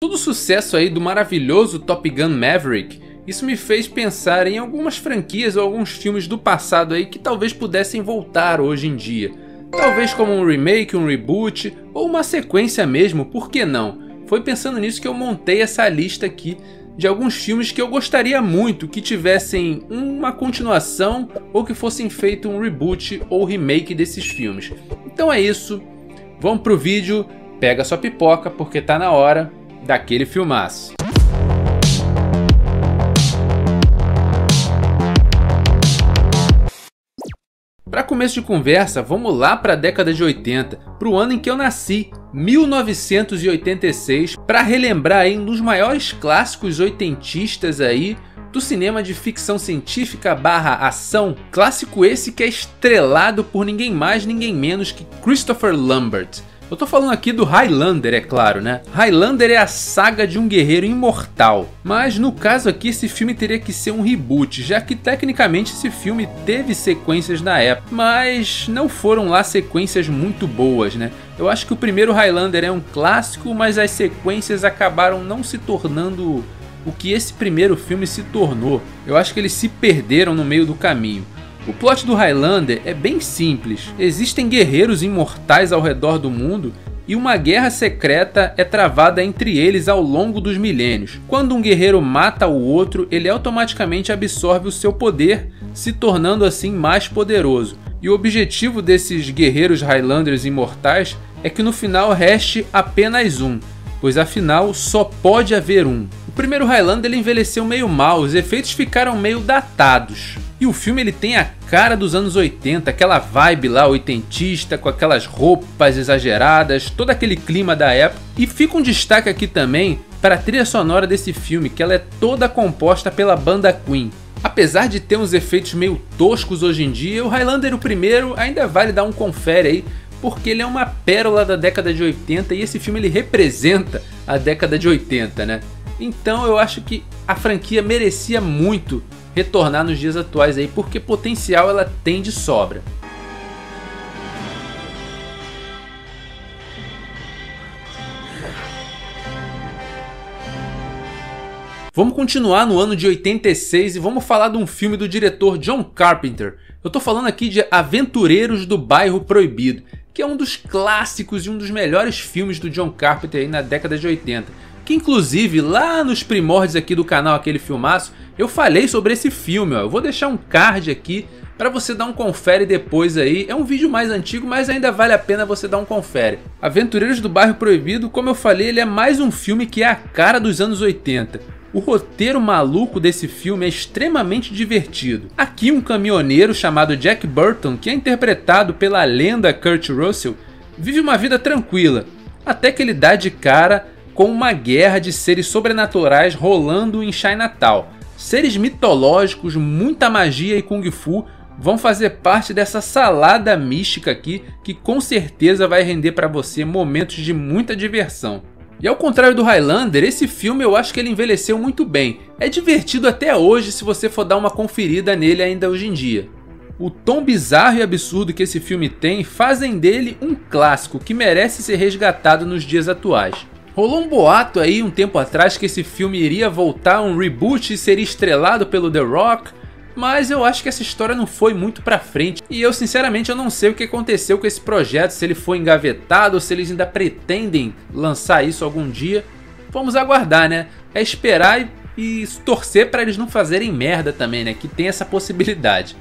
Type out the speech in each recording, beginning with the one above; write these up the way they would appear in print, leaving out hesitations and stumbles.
Todo o sucesso aí do maravilhoso Top Gun Maverick, isso me fez pensar em algumas franquias ou alguns filmes do passado aí que talvez pudessem voltar hoje em dia. Talvez como um remake, um reboot ou uma sequência mesmo, por que não? Foi pensando nisso que eu montei essa lista aqui de alguns filmes que eu gostaria muito que tivessem uma continuação ou que fossem feito um reboot ou remake desses filmes. Então é isso, vamos pro vídeo, pega sua pipoca porque tá na hora daquele filmaço. Para começo de conversa, vamos lá para a década de 80, para o ano em que eu nasci, 1986, para relembrar aí um dos maiores clássicos oitentistas aí do cinema de ficção científica / ação, clássico esse que é estrelado por ninguém mais, ninguém menos que Christopher Lambert. Eu tô falando aqui do Highlander, é claro, né? Highlander é a saga de um guerreiro imortal. Mas no caso aqui esse filme teria que ser um reboot, já que tecnicamente esse filme teve sequências na época, mas não foram lá sequências muito boas, né? Eu acho que o primeiro Highlander é um clássico, mas as sequências acabaram não se tornando o que esse primeiro filme se tornou. Eu acho que eles se perderam no meio do caminho. O plot do Highlander é bem simples. Existem guerreiros imortais ao redor do mundo e uma guerra secreta é travada entre eles ao longo dos milênios. Quando um guerreiro mata o outro, ele automaticamente absorve o seu poder, se tornando assim mais poderoso. E o objetivo desses guerreiros Highlanders imortais é que no final reste apenas um, pois afinal só pode haver um. O primeiro Highlander ele envelheceu meio mal, os efeitos ficaram meio datados. E o filme ele tem a cara dos anos 80, aquela vibe lá oitentista, com aquelas roupas exageradas, todo aquele clima da época. E fica um destaque aqui também para a trilha sonora desse filme, que ela é toda composta pela banda Queen. Apesar de ter uns efeitos meio toscos hoje em dia, o Highlander o primeiro ainda vale dar um confere aí, porque ele é uma pérola da década de 80 e esse filme ele representa a década de 80, né? Então eu acho que a franquia merecia muito retornar nos dias atuais aí, porque potencial ela tem de sobra. Vamos continuar no ano de 86 e vamos falar de um filme do diretor John Carpenter. Eu tô falando aqui de Aventureiros do Bairro Proibido, que é um dos clássicos e um dos melhores filmes do John Carpenter aí na década de 80. Que inclusive lá nos primórdios aqui do canal Aquele Filmaço, eu falei sobre esse filme, ó. Eu vou deixar um card aqui para você dar um confere depois aí. É um vídeo mais antigo, mas ainda vale a pena você dar um confere. Aventureiros do Bairro Proibido, como eu falei, ele é mais um filme que é a cara dos anos 80. O roteiro maluco desse filme é extremamente divertido. Aqui um caminhoneiro chamado Jack Burton, que é interpretado pela lenda Kurt Russell, vive uma vida tranquila, até que ele dá de cara com uma guerra de seres sobrenaturais rolando em Chinatown. Seres mitológicos, muita magia e Kung Fu vão fazer parte dessa salada mística aqui, que com certeza vai render para você momentos de muita diversão. E ao contrário do Highlander, esse filme eu acho que ele envelheceu muito bem. É divertido até hoje se você for dar uma conferida nele ainda hoje em dia. O tom bizarro e absurdo que esse filme tem fazem dele um clássico que merece ser resgatado nos dias atuais. Rolou um boato aí um tempo atrás que esse filme iria voltar a um reboot e seria estrelado pelo The Rock, mas eu acho que essa história não foi muito pra frente e eu sinceramente eu não sei o que aconteceu com esse projeto, se ele foi engavetado ou se eles ainda pretendem lançar isso algum dia. Vamos aguardar, né? É esperar e torcer pra eles não fazerem merda também, né? Que tem essa possibilidade.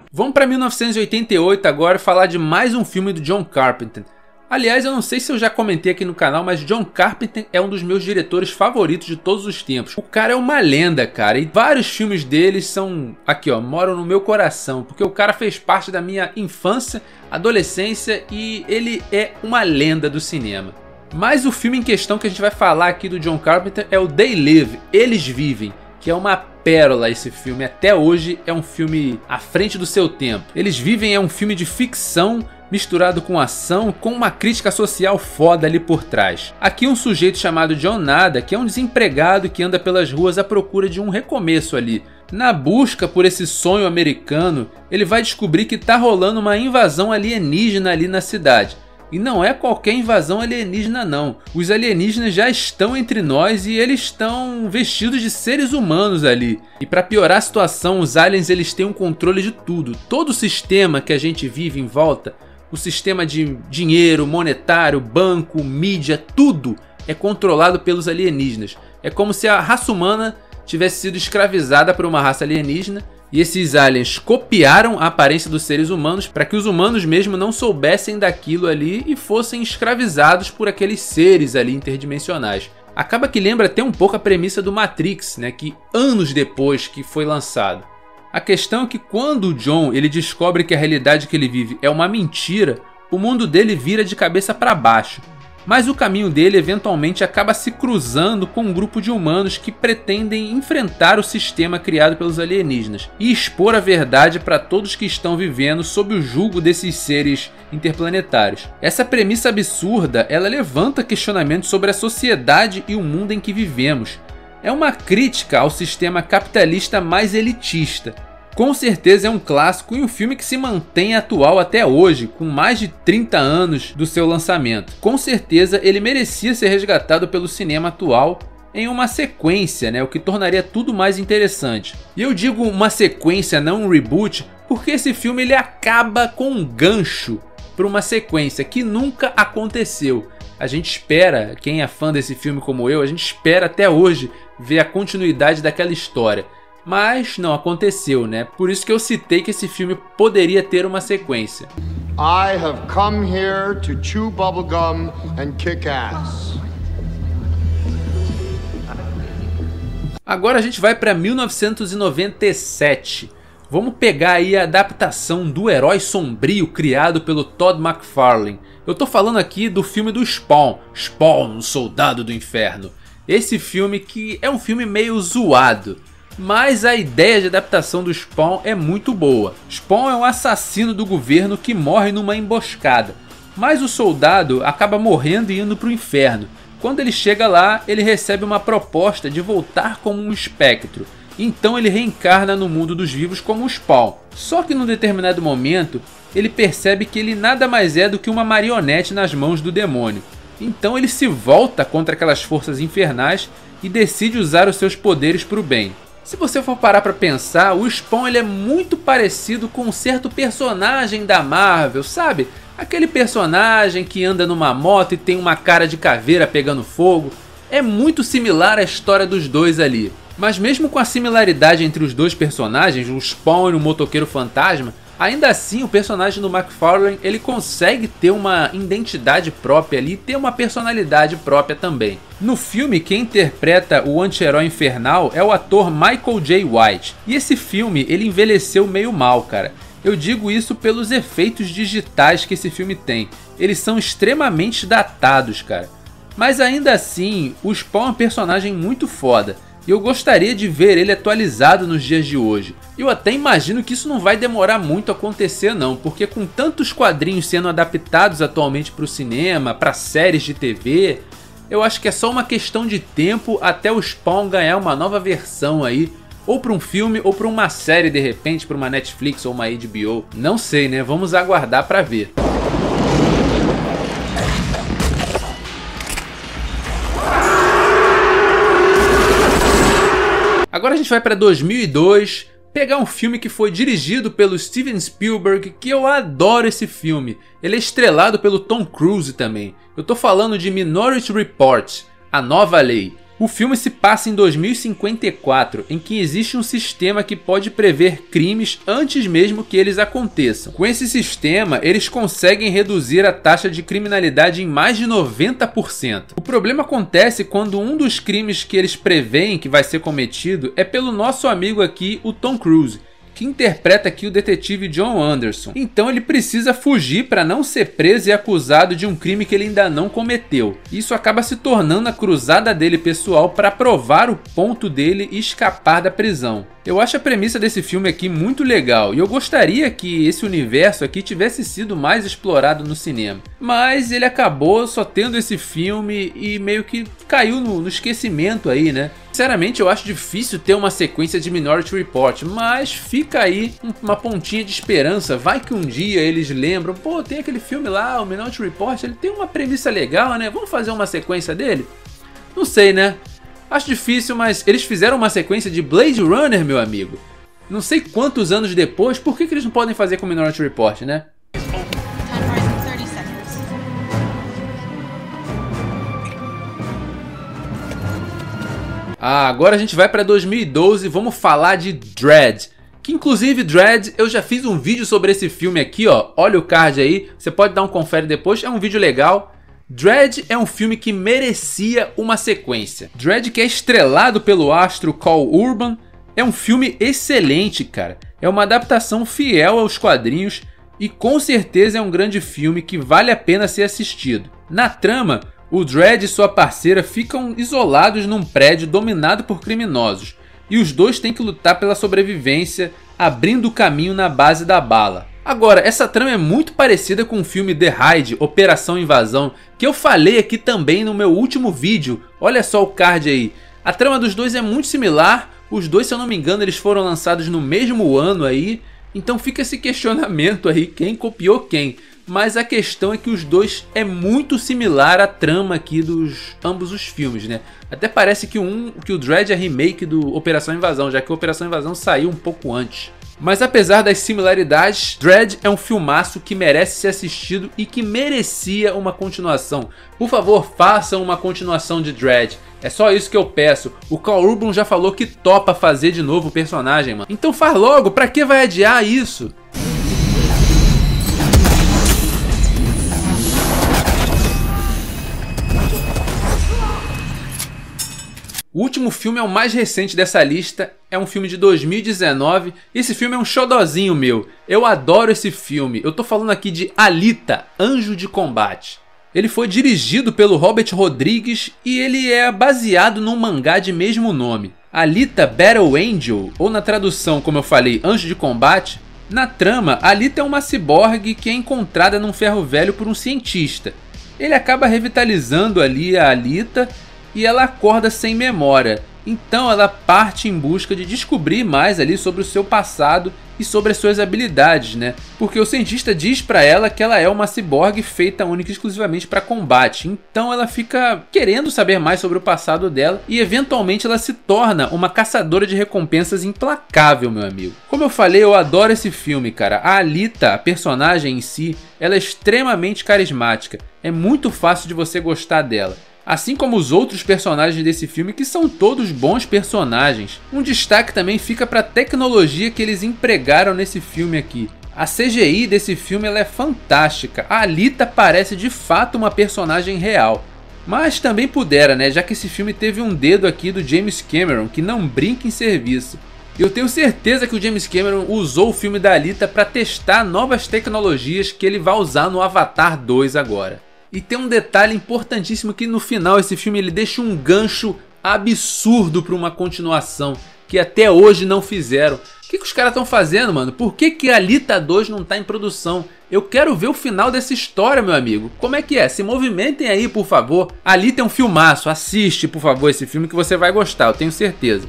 Vamos para 1988 agora falar de mais um filme do John Carpenter. Aliás, eu não sei se eu já comentei aqui no canal, mas John Carpenter é um dos meus diretores favoritos de todos os tempos. O cara é uma lenda, cara, e vários filmes dele são, aqui ó, moram no meu coração, porque o cara fez parte da minha infância, adolescência e ele é uma lenda do cinema. Mas o filme em questão que a gente vai falar aqui do John Carpenter é o They Live, Eles Vivem, que é uma pérola esse filme. Até hoje é um filme à frente do seu tempo. Eles Vivem é um filme de ficção misturado com ação, com uma crítica social foda ali por trás. Aqui um sujeito chamado John Nada, que é um desempregado que anda pelas ruas à procura de um recomeço ali. Na busca por esse sonho americano, ele vai descobrir que tá rolando uma invasão alienígena ali na cidade. E não é qualquer invasão alienígena não. Os alienígenas já estão entre nós e eles estão vestidos de seres humanos ali. E para piorar a situação, os aliens eles têm um controle de tudo. Todo o sistema que a gente vive em volta, o sistema de dinheiro, monetário, banco, mídia, tudo é controlado pelos alienígenas. É como se a raça humana tivesse sido escravizada por uma raça alienígena e esses aliens copiaram a aparência dos seres humanos para que os humanos mesmo não soubessem daquilo ali e fossem escravizados por aqueles seres ali interdimensionais. Acaba que lembra até um pouco a premissa do Matrix, né, que anos depois que foi lançado. A questão é que quando o John ele descobre que a realidade que ele vive é uma mentira, o mundo dele vira de cabeça para baixo. Mas o caminho dele eventualmente acaba se cruzando com um grupo de humanos que pretendem enfrentar o sistema criado pelos alienígenas e expor a verdade para todos que estão vivendo sob o jugo desses seres interplanetários. Essa premissa absurda, ela levanta questionamentos sobre a sociedade e o mundo em que vivemos. É uma crítica ao sistema capitalista mais elitista. Com certeza é um clássico e um filme que se mantém atual até hoje, com mais de 30 anos do seu lançamento. Com certeza ele merecia ser resgatado pelo cinema atual em uma sequência, né, o que tornaria tudo mais interessante. E eu digo uma sequência, não um reboot, porque esse filme ele acaba com um gancho para uma sequência que nunca aconteceu. A gente espera, quem é fã desse filme como eu, a gente espera até hoje ver a continuidade daquela história. Mas não aconteceu, né? Por isso que eu citei que esse filme poderia ter uma sequência. I have come here to chew bubblegum and kick ass. Agora a gente vai para 1997. Vamos pegar aí a adaptação do herói sombrio criado pelo Todd McFarlane. Eu tô falando aqui do filme do Spawn, Spawn, o Soldado do Inferno. Esse filme que é um filme meio zoado. Mas a ideia de adaptação do Spawn é muito boa. Spawn é um assassino do governo que morre numa emboscada. Mas o soldado acaba morrendo e indo para o inferno. Quando ele chega lá, ele recebe uma proposta de voltar como um espectro. Então ele reencarna no mundo dos vivos como um Spawn. Só que num determinado momento, ele percebe que ele nada mais é do que uma marionete nas mãos do demônio. Então ele se volta contra aquelas forças infernais e decide usar os seus poderes para o bem. Se você for parar para pensar, o Spawn ele é muito parecido com um certo personagem da Marvel, sabe? Aquele personagem que anda numa moto e tem uma cara de caveira pegando fogo. É muito similar à história dos dois ali. Mas mesmo com a similaridade entre os dois personagens, o Spawn e o Motoqueiro Fantasma, ainda assim o personagem do McFarlane ele consegue ter uma identidade própria ali, ter uma personalidade própria também. No filme, quem interpreta o anti-herói infernal é o ator Michael J. White. E esse filme ele envelheceu meio mal, cara. Eu digo isso pelos efeitos digitais que esse filme tem. Eles são extremamente datados, cara. Mas ainda assim, o Spawn é um personagem muito foda. E eu gostaria de ver ele atualizado nos dias de hoje. Eu até imagino que isso não vai demorar muito a acontecer não, porque com tantos quadrinhos sendo adaptados atualmente para o cinema, para séries de TV, eu acho que é só uma questão de tempo até o Spawn ganhar uma nova versão aí, ou para um filme ou para uma série de repente, para uma Netflix ou uma HBO. Não sei, né? Vamos aguardar para ver. Agora a gente vai para 2002, pegar um filme que foi dirigido pelo Steven Spielberg, que eu adoro esse filme. Ele é estrelado pelo Tom Cruise também. Eu tô falando de Minority Report, A Nova Lei. O filme se passa em 2054, em que existe um sistema que pode prever crimes antes mesmo que eles aconteçam. Com esse sistema, eles conseguem reduzir a taxa de criminalidade em mais de 90%. O problema acontece quando um dos crimes que eles preveem que vai ser cometido é pelo nosso amigo aqui, o Tom Cruise, que interpreta aqui o detetive John Anderson. Então ele precisa fugir para não ser preso e acusado de um crime que ele ainda não cometeu. Isso acaba se tornando a cruzada dele pessoal para provar o ponto dele e escapar da prisão. Eu acho a premissa desse filme aqui muito legal e eu gostaria que esse universo aqui tivesse sido mais explorado no cinema. Mas ele acabou só tendo esse filme e meio que caiu no esquecimento aí, né? Sinceramente, eu acho difícil ter uma sequência de Minority Report, mas fica aí uma pontinha de esperança. Vai que um dia eles lembram, pô, tem aquele filme lá, o Minority Report, ele tem uma premissa legal, né? Vamos fazer uma sequência dele? Não sei, né? Acho difícil, mas eles fizeram uma sequência de Blade Runner, meu amigo. Não sei quantos anos depois, por que eles não podem fazer com Minority Report, né? Agora a gente vai para 2012, vamos falar de Dredd. Que inclusive Dredd, eu já fiz um vídeo sobre esse filme aqui, ó. Olha o card aí, você pode dar um confere depois, é um vídeo legal. Dredd é um filme que merecia uma sequência. Dredd, que é estrelado pelo astro Karl Urban, é um filme excelente, cara. É uma adaptação fiel aos quadrinhos e com certeza é um grande filme que vale a pena ser assistido. Na trama, o Dredd e sua parceira ficam isolados num prédio dominado por criminosos, e os dois têm que lutar pela sobrevivência, abrindo o caminho na base da bala. Agora, essa trama é muito parecida com o filme The Raid, Operação Invasão, que eu falei aqui também no meu último vídeo. Olha só o card aí. A trama dos dois é muito similar, os dois, se eu não me engano, eles foram lançados no mesmo ano aí, então fica esse questionamento aí, quem copiou quem. Mas a questão é que os dois é muito similar à trama aqui dos ambos os filmes, né? Até parece que o Dredd é remake do Operação Invasão, já que o Operação Invasão saiu um pouco antes. Mas apesar das similaridades, Dredd é um filmaço que merece ser assistido e que merecia uma continuação. Por favor, façam uma continuação de Dredd. É só isso que eu peço. O Karl Urban já falou que topa fazer de novo o personagem, mano. Então faz logo, pra que vai adiar isso? O último filme é o mais recente dessa lista, é um filme de 2019, esse filme é um xodozinho meu, eu adoro esse filme, eu tô falando aqui de Alita, Anjo de Combate. Ele foi dirigido pelo Robert Rodrigues e ele é baseado num mangá de mesmo nome. Alita Battle Angel, ou na tradução, como eu falei, Anjo de Combate. Na trama, Alita é uma ciborgue que é encontrada num ferro velho por um cientista. Ele acaba revitalizando ali a Alita e ela acorda sem memória. Então ela parte em busca de descobrir mais ali sobre o seu passado e sobre as suas habilidades, né? Porque o cientista diz pra ela que ela é uma ciborgue feita única e exclusivamente para combate. Então ela fica querendo saber mais sobre o passado dela e eventualmente ela se torna uma caçadora de recompensas implacável, meu amigo. Como eu falei, eu adoro esse filme, cara. A Alita, a personagem em si, ela é extremamente carismática. É muito fácil de você gostar dela. Assim como os outros personagens desse filme, que são todos bons personagens. Um destaque também fica para a tecnologia que eles empregaram nesse filme aqui. A CGI desse filme ela é fantástica. A Alita parece de fato uma personagem real. Mas também pudera, né? Já que esse filme teve um dedo aqui do James Cameron, que não brinca em serviço. Eu tenho certeza que o James Cameron usou o filme da Alita para testar novas tecnologias que ele vai usar no Avatar 2 agora. E tem um detalhe importantíssimo que no final esse filme ele deixa um gancho absurdo para uma continuação que até hoje não fizeram. O que os caras estão fazendo, mano? Por que Alita 2 não está em produção? Eu quero ver o final dessa história, meu amigo. Como é que é? Se movimentem aí, por favor. Alita é um filmaço. Assiste, por favor, esse filme que você vai gostar, eu tenho certeza.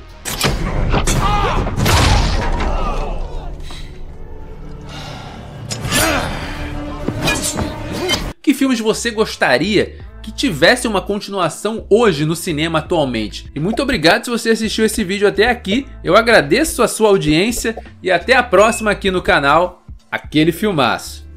Que filmes você gostaria que tivesse uma continuação hoje no cinema atualmente? E muito obrigado se você assistiu esse vídeo até aqui, eu agradeço a sua audiência e até a próxima aqui no canal, Aquele Filmaço.